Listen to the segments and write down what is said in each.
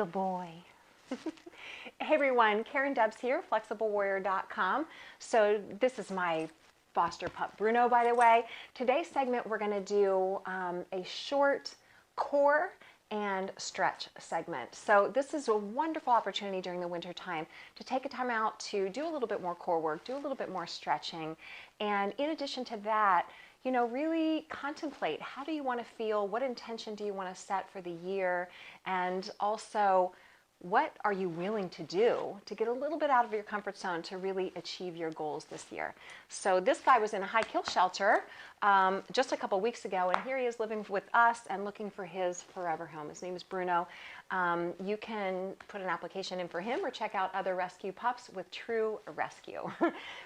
Good boy. Hey everyone, Karen Debs here, FlexibleWarrior.com. So this is my foster pup Bruno, by the way. Today's segment we're going to do a short core and stretch segment. So this is a wonderful opportunity during the winter time to take a time out to do a little bit more core work, do a little bit more stretching, and in addition to that, you know, really contemplate how do you want to feel, what intention do you want to set for the year, and also what are you willing to do to get a little bit out of your comfort zone to really achieve your goals this year. So this guy was in a high kill shelter just a couple weeks ago, and here he is living with us and looking for his forever home. His name is Bruno. You can put an application in for him or check out other rescue pups with True Rescue.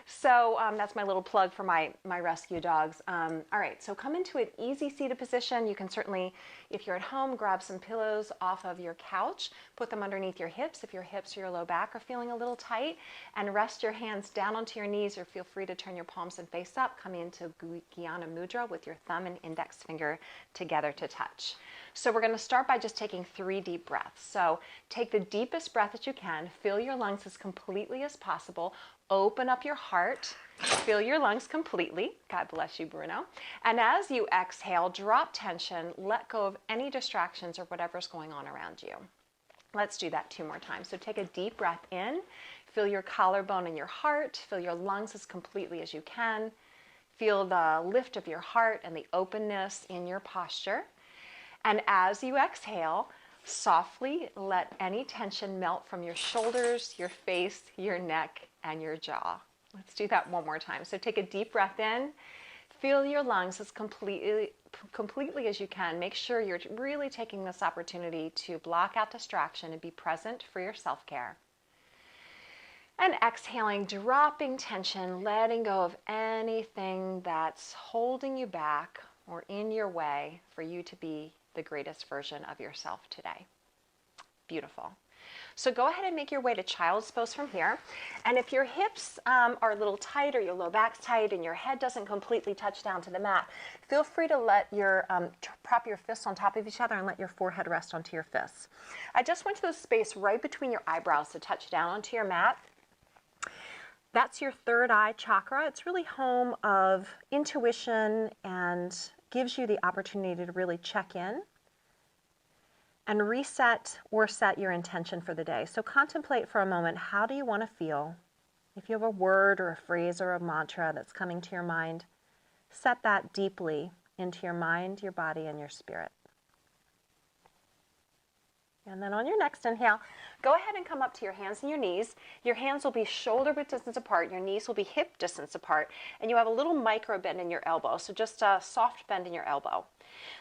So that's my little plug for my rescue dogs. All right, so come into an easy seated position. You can certainly, if you're at home, grab some pillows off of your couch, put them underneath your hips if your hips or your low back are feeling a little tight, and rest your hands down onto your knees, or feel free to turn your palms and face up. Come into Guyana Mudra with your thumb and index finger together to touch. So we're going to start by just taking 3 deep breaths. So take the deepest breath that you can, fill your lungs as completely as possible, open up your heart, fill your lungs completely. God bless you, Bruno. And as you exhale, drop tension, let go of any distractions or whatever's going on around you. Let's do that 2 more times. So take a deep breath in, feel your collarbone in your heart, fill your lungs as completely as you can, feel the lift of your heart and the openness in your posture. And as you exhale, softly let any tension melt from your shoulders, your face, your neck, and your jaw. Let's do that 1 more time. So take a deep breath in, feel your lungs as completely as you can. Make sure you're really taking this opportunity to block out distraction and be present for your self-care. And exhaling, dropping tension, letting go of anything that's holding you back or in your way for you to be the greatest version of yourself today. Beautiful. So go ahead and make your way to Child's Pose from here. And if your hips are a little tight or your low back's tight and your head doesn't completely touch down to the mat, feel free to let your prop your fists on top of each other and let your forehead rest onto your fists. I just went to the space right between your eyebrows to touch down onto your mat. That's your third eye chakra. It's really home of intuition and gives you the opportunity to really check in and reset or set your intention for the day. So contemplate for a moment, how do you want to feel? If you have a word or a phrase or a mantra that's coming to your mind, set that deeply into your mind, your body, and your spirit. And then on your next inhale, go ahead and come up to your hands and your knees. Your hands will be shoulder width distance apart. Your knees will be hip distance apart. And you have a little micro bend in your elbow. So just a soft bend in your elbow.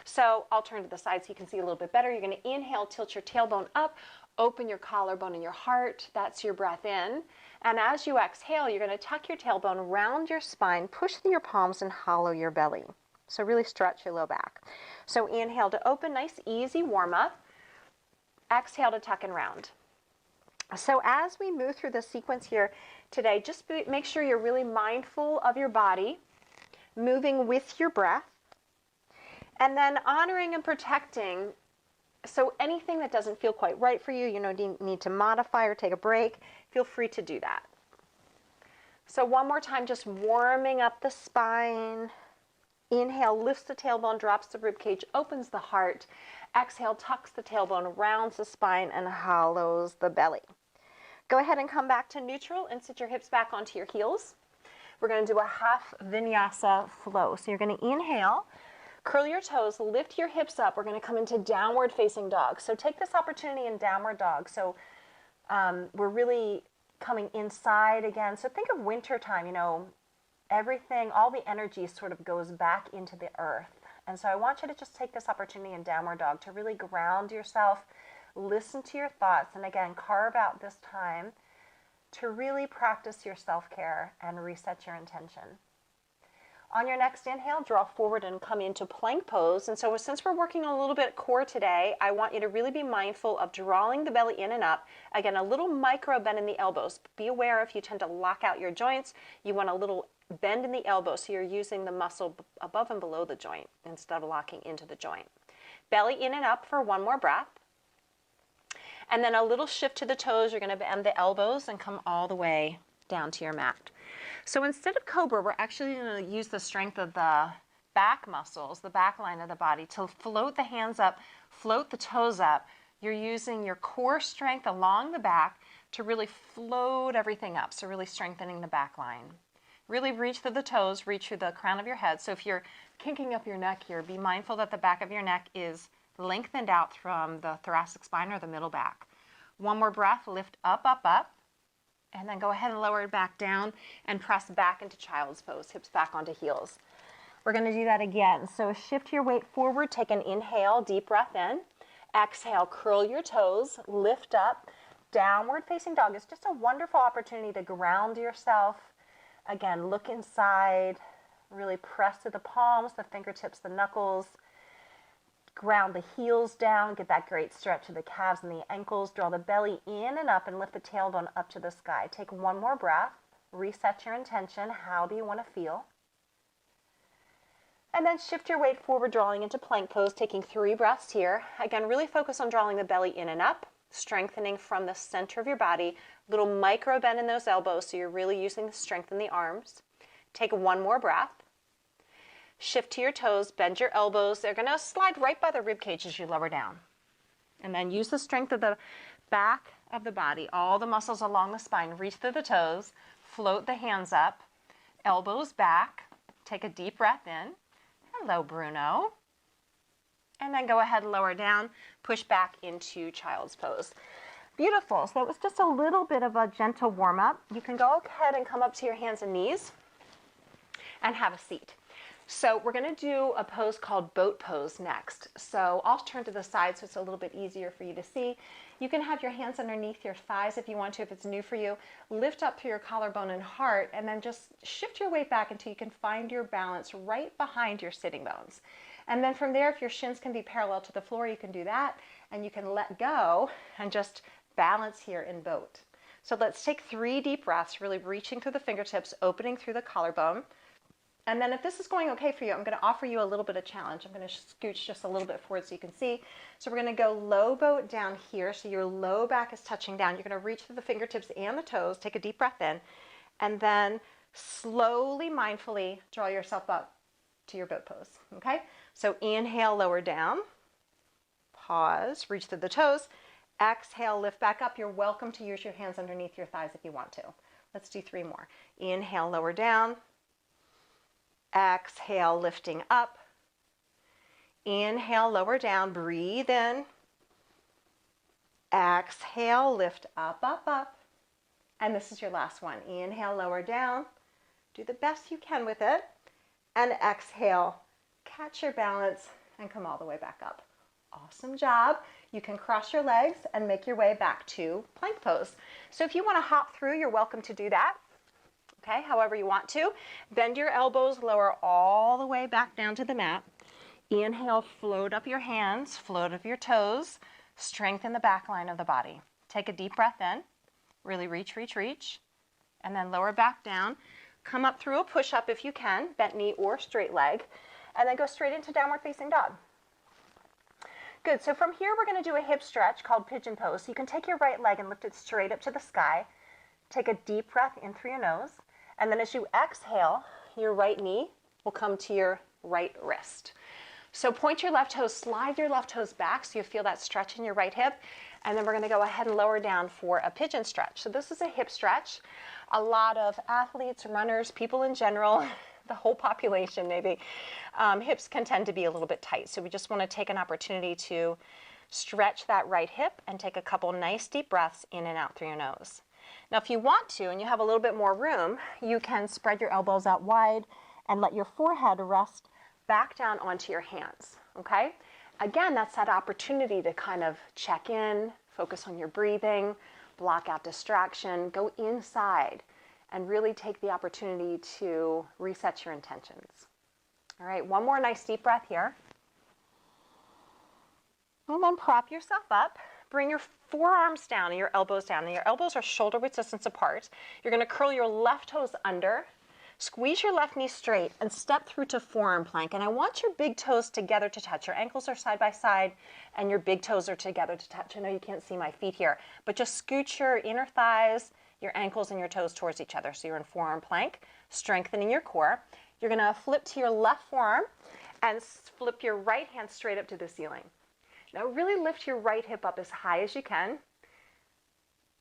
So I'll turn to the side so you can see a little bit better. You're going to inhale, tilt your tailbone up, open your collarbone and your heart. That's your breath in. And as you exhale, you're going to tuck your tailbone, round your spine, push through your palms, and hollow your belly. So really stretch your low back. So inhale to open, nice easy warm up. Exhale to tuck and round. So as we move through the sequence here today, just make sure you're really mindful of your body, moving with your breath, and then honoring and protecting. So anything that doesn't feel quite right for you, you know, need to modify or take a break, feel free to do that. So 1 more time, just warming up the spine. Inhale, lifts the tailbone, drops the ribcage, opens the heart. Exhale, tucks the tailbone, rounds the spine, and hollows the belly. Go ahead and come back to neutral and sit your hips back onto your heels. We're going to do a half vinyasa flow. So you're going to inhale, curl your toes, lift your hips up. We're going to come into downward facing dog. So take this opportunity in downward dog. So we're really coming inside again. So think of winter time, you know, everything, all the energy sort of goes back into the earth. And so I want you to just take this opportunity in downward dog to really ground yourself, listen to your thoughts, and again, carve out this time to really practice your self-care and reset your intention. On your next inhale, draw forward and come into plank pose. And so since we're working on a little bit core today, I want you to really be mindful of drawing the belly in and up. Again, a little micro bend in the elbows. Be aware if you tend to lock out your joints, you want a little bend in the elbow, so you're using the muscle above and below the joint instead of locking into the joint. Belly in and up for 1 more breath. And then a little shift to the toes. You're going to bend the elbows and come all the way down to your mat. So instead of cobra, we're actually going to use the strength of the back muscles, the back line of the body, to float the hands up, float the toes up. You're using your core strength along the back to really float everything up, so really strengthening the back line. Really reach through the toes, reach through the crown of your head. So if you're kinking up your neck here, be mindful that the back of your neck is lengthened out from the thoracic spine or the middle back. One more breath, lift up, up, up, and then go ahead and lower it back down and press back into child's pose, hips back onto heels. We're going to do that again. So shift your weight forward, take an inhale, deep breath in. Exhale, curl your toes, lift up. Downward facing dog is just a wonderful opportunity to ground yourself. Again, look inside, really press to the palms, the fingertips, the knuckles. Ground the heels down, get that great stretch to the calves and the ankles. Draw the belly in and up and lift the tailbone up to the sky. Take one more breath, reset your intention. How do you want to feel? And then shift your weight forward, drawing into plank pose, taking 3 breaths here. Again, really focus on drawing the belly in and up, strengthening from the center of your body. Little micro bend in those elbows, so you're really using the strength in the arms. Take one more breath. Shift to your toes, bend your elbows. They're going to slide right by the rib cage as you lower down. And then use the strength of the back of the body, all the muscles along the spine. Reach through the toes, float the hands up, elbows back. Take a deep breath in. Hello, Bruno. And then go ahead and lower down, push back into child's pose. Beautiful. So that was just a little bit of a gentle warm up. You can go ahead and come up to your hands and knees and have a seat. So we're going to do a pose called boat pose next. So I'll turn to the side so it's a little bit easier for you to see. You can have your hands underneath your thighs if you want to, if it's new for you. Lift up through your collarbone and heart, and then just shift your weight back until you can find your balance right behind your sitting bones. And then from there, if your shins can be parallel to the floor, you can do that, and you can let go and just balance here in boat. So let's take 3 deep breaths, really reaching through the fingertips, opening through the collarbone. And then if this is going okay for you, I'm going to offer you a little bit of challenge. I'm going to scooch just a little bit forward so you can see. So we're going to go low boat down here. So your low back is touching down. You're going to reach through the fingertips and the toes. Take a deep breath in. And then slowly, mindfully draw yourself up to your boat pose. Okay? So inhale, lower down. Pause, reach through the toes. Exhale, lift back up. You're welcome to use your hands underneath your thighs if you want to. Let's do 3 more. Inhale, lower down. Exhale, lifting up. Inhale, lower down, breathe in. Exhale, lift up, up, up. And this is your last one. Inhale, lower down. Do the best you can with it. And exhale, catch your balance and come all the way back up. Awesome job. You can cross your legs and make your way back to plank pose. So if you want to hop through, you're welcome to do that. Okay, however you want to. Bend your elbows, lower all the way back down to the mat. Inhale, float up your hands, float up your toes, strengthen the back line of the body. Take a deep breath in, really reach, reach, reach, and then lower back down. Come up through a push-up if you can, bent knee or straight leg, and then go straight into downward facing dog. Good, so from here we're going to do a hip stretch called pigeon pose. So you can take your right leg and lift it straight up to the sky. Take a deep breath in through your nose. And then as you exhale, your right knee will come to your right wrist. So point your left toes, slide your left toes back so you feel that stretch in your right hip. And then we're going to go ahead and lower down for a pigeon stretch. So this is a hip stretch. A lot of athletes, runners, people in general, the whole population maybe, hips can tend to be a little bit tight. So we just want to take an opportunity to stretch that right hip and take a couple nice deep breaths in and out through your nose. Now, if you want to, and you have a little bit more room, you can spread your elbows out wide and let your forehead rest back down onto your hands, okay? Again, that's that opportunity to kind of check in, focus on your breathing, block out distraction, go inside, and really take the opportunity to reset your intentions. All right, one more nice deep breath here. And then prop yourself up. Bring your forearms down and your elbows down. And your elbows are shoulder width distance apart. You're going to curl your left toes under. Squeeze your left knee straight and step through to forearm plank. And I want your big toes together to touch. Your ankles are side by side and your big toes are together to touch. I know you can't see my feet here, but just scoot your inner thighs, your ankles and your toes towards each other. So you're in forearm plank, strengthening your core. You're gonna flip to your left forearm and flip your right hand straight up to the ceiling. Now really lift your right hip up as high as you can.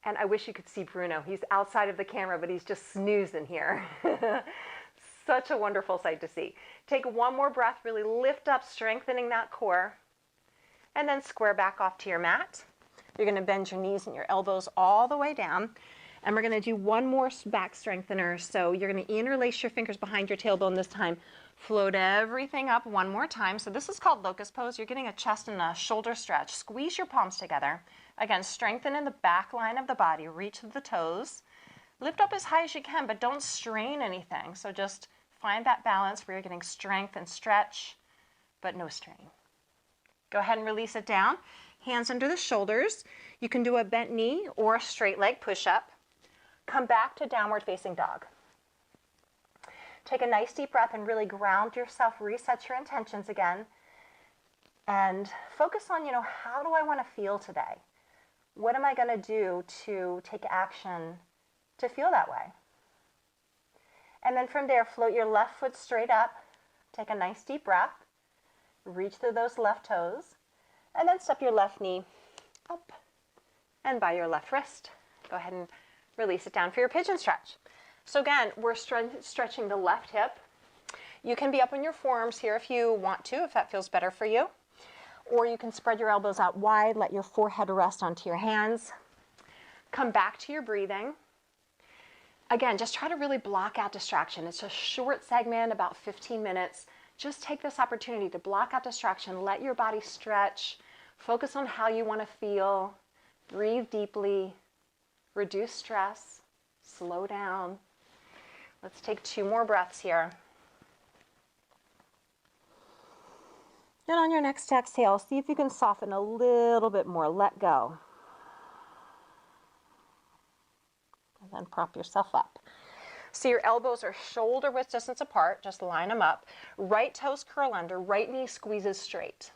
And I wish you could see Bruno. He's outside of the camera, but he's just snoozing here. Such a wonderful sight to see. Take one more breath, really lift up, strengthening that core, and then square back off to your mat. You're gonna bend your knees and your elbows all the way down, and we're gonna do one more back strengthener. So you're gonna interlace your fingers behind your tailbone this time. Float everything up one more time. So this is called Locust Pose. You're getting a chest and a shoulder stretch. Squeeze your palms together. Again, strengthen in the back line of the body. Reach the toes. Lift up as high as you can, but don't strain anything. So just find that balance where you're getting strength and stretch, but no strain. Go ahead and release it down. Hands under the shoulders. You can do a bent knee or a straight leg push-up. Come back to downward facing dog. Take a nice deep breath and really ground yourself, reset your intentions again, and focus on, how do I want to feel today? What am I going to do to take action to feel that way? And then from there, float your left foot straight up, take a nice deep breath, reach through those left toes, and then step your left knee up and by your left wrist. Go ahead and release it down for your pigeon stretch. So again, we're stretching the left hip. You can be up on your forearms here if you want to, if that feels better for you. Or you can spread your elbows out wide, let your forehead rest onto your hands. Come back to your breathing. Again, just try to really block out distraction. It's a short segment, about 15 minutes. Just take this opportunity to block out distraction, let your body stretch, focus on how you want to feel, breathe deeply, reduce stress, slow down. Let's take 2 more breaths here. And on your next exhale, see if you can soften a little bit more. Let go. And then prop yourself up. So your elbows are shoulder width distance apart. Just line them up. Right toes curl under. Right knee squeezes straight.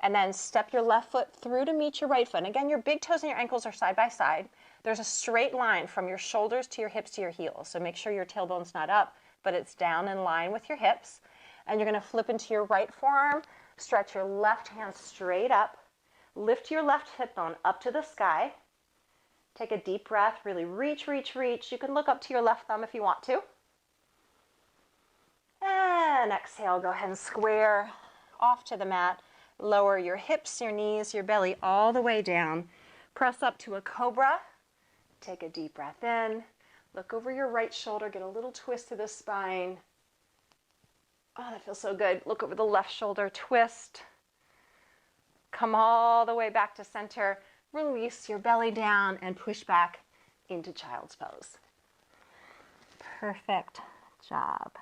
And then step your left foot through to meet your right foot. And again, your big toes and your ankles are side by side. There's a straight line from your shoulders to your hips to your heels. So make sure your tailbone's not up, but it's down in line with your hips. And you're going to flip into your right forearm. Stretch your left hand straight up. Lift your left hip bone up to the sky. Take a deep breath. Really reach, reach, reach. You can look up to your left thumb if you want to. And exhale. Go ahead and square off to the mat. Lower your hips, your knees, your belly all the way down. Press up to a cobra. Take a deep breath in. Look over your right shoulder. Get a little twist to the spine. Oh, that feels so good. Look over the left shoulder, twist. Come all the way back to center. Release your belly down and push back into child's pose. Perfect job.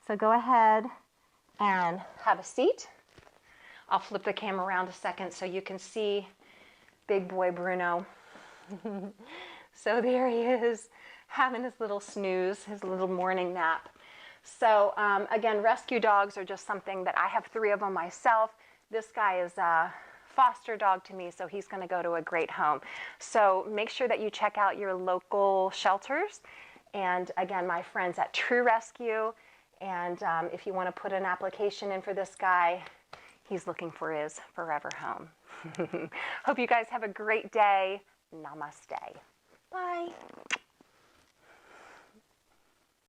So go ahead and have a seat. I'll flip the camera around a second so you can see big boy Bruno. So there he is, having his little snooze, his little morning nap. So again, rescue dogs are just something that I have 3 of them myself. This guy is a foster dog to me, so he's going to go to a great home. So make sure that you check out your local shelters. And again, my friends at True Rescue. And if you want to put an application in for this guy, he's looking for his forever home. Hope you guys have a great day. Namaste. Bye.